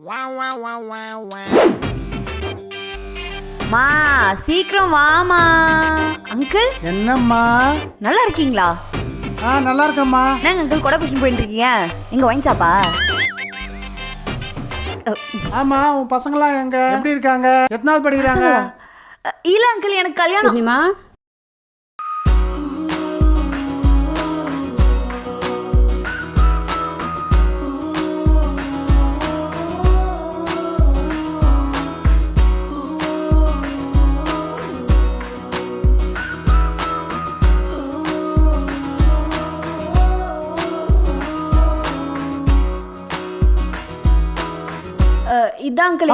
மா சீக்கிரம் வாமா. அங்கிள் என்னம்மா? நல்லா இருக்கீங்களா? நல்லா இருக்கேம்மா. நாங்க அங்கிள் கொடை பிடிச்சிட்டு போயிட்டு இருக்கீங்க. எங்க ஒயின் ஷாப்பா? ஆமா. உன் பசங்களாம் எங்க எப்படி இருக்காங்க? எத்தனாவது படிக்கிறாங்க? இல்ல அங்கிள், எனக்கு கல்யாணம். இதான் அங்கிள்.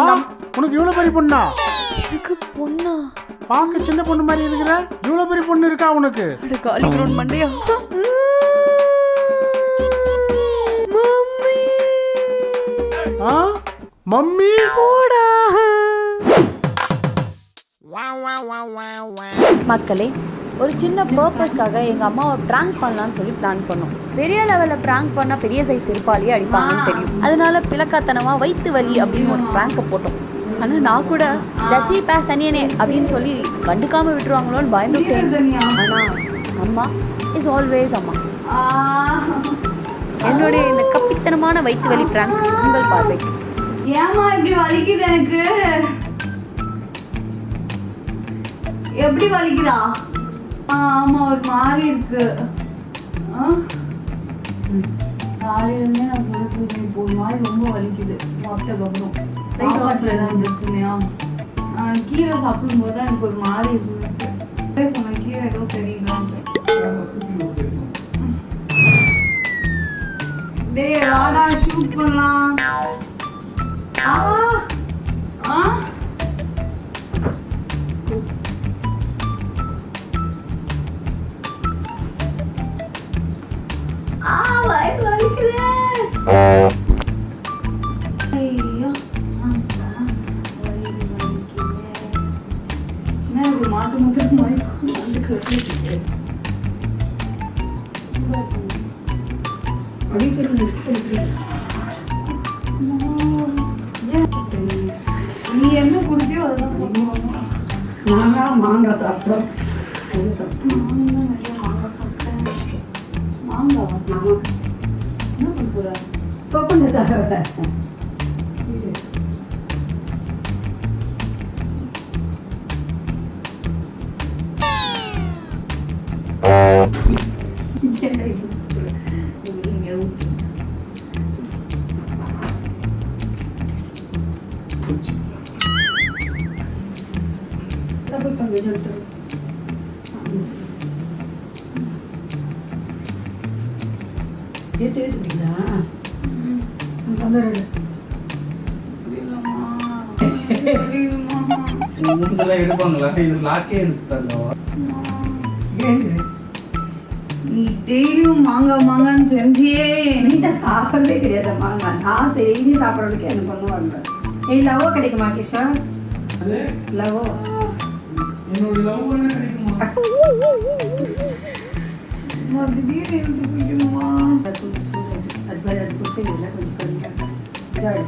உனக்கு இவ்வளவு பெரிய பொண்ணா? எனக்கு பொண்ணா? பாக்க சின்ன பொண்ணு மாதிரி இருக்கிற. இவ்வளவு பெரிய பொண்ணு இருக்கா உனக்கு? அட காலி கிரவுண்ட் மண்டையா. மம்மி. மம்மி போடா. மக்களே, ஒரு சின்ன பர்பஸ்க்காக எங்கள் அம்மாவை ப்ராங்க் பண்ணலான்னு சொல்லி பிளான் பண்ணோம். பெரிய லெவலில் ப்ராங்க் பண்ணால் பெரிய சைஸ் செருப்பாலேயே அடிப்பாங்கன்னு தெரியும். அதனால பிளக்காத்தனமாக வயிற்று வலி அப்படின்னு ஒரு ப்ராங்கை போட்டோம். ஆனால் நான் கூட தச்சி பே சனியனே அப்படின்னு சொல்லி கண்டுக்காமல் விட்டுருவாங்களோன்னு பயந்துட்டேன். ஆனால் அம்மா இஸ் ஆல்வேஸ் அம்மா. என்னுடைய இந்த கப்பித்தனமான வயிற்று வலி ப்ராங்க் உங்கள் பார்வைக்கு. ஏமா இப்படி வலிக்குது? எனக்கு எப்படி வலிக்குதா? ஆமா, ஒரு மாதிரி இருக்கு. காலையிலேருந்தே நான் சொல்லிட்டு இப்போ ஒரு மாதிரி ரொம்ப வலிக்குது. சாப்பிட்ட அப்புறம் சாப்பாட்டில் ஏதாவது பிரச்சனையா? கீரை சாப்பிடும்போது தான் எனக்கு ஒரு மாதிரி இருந்துச்சு. சொன்ன கீரை ஏதோ சரியில்லான்னு. டேய் வாடா, ஷூட் பண்ணலாம். மாட்டு முதல் மாதிரி நீ என்ன குடிச்சியோ அதுதான் சொல்லுவாங்க. மாங்காய் சாப்பிட்டோம். மாங்காய் என்ன பண்ண போற? நீ டெய்லியும் மாங்காய் மாங்கான்னு செஞ்சியே நீட்ட சாப்பிட்றதே கிடையாது மாங்காய். நான் டெய்லி சாப்பிட்றதுக்கு எனக்கு ஒன்றும் வரல. ஏய், லவோ கிடைக்குமா கிஷா? லவோ திடீர்னு எழுந்து குடிக்கணுமா? அது மாதிரி அது குடிச்சு இல்லை, கொஞ்சம் கொஞ்சம்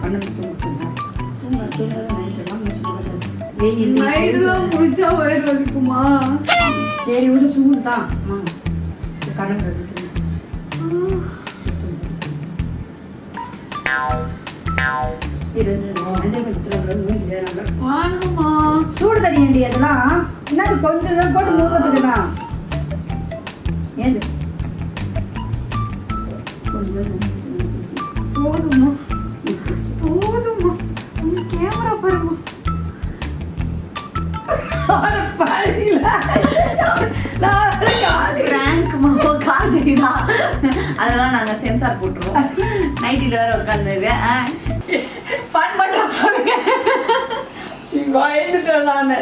பண்ணு தூங்குறேன். நைட்டுலாம் குடிச்சா வயிறு வலிக்குமா? சரி விட சூடு தான். கடன் சூடு தண்ணி வேண்டி அதெல்லாம் என்ன கொஞ்சம் தான் போட்டு மூவத்துக்கலாம். ஏது போதுமா? போதுமா? கேமரா பாருமா. அதெல்லாம் நாங்க சென்சார் போட்டுருவோம். நைட்டில வேற உட்காந்துருக்கேன். ஃபன் பண்றோம் சொல்லுங்க. பயந்துட்டேன் நானு.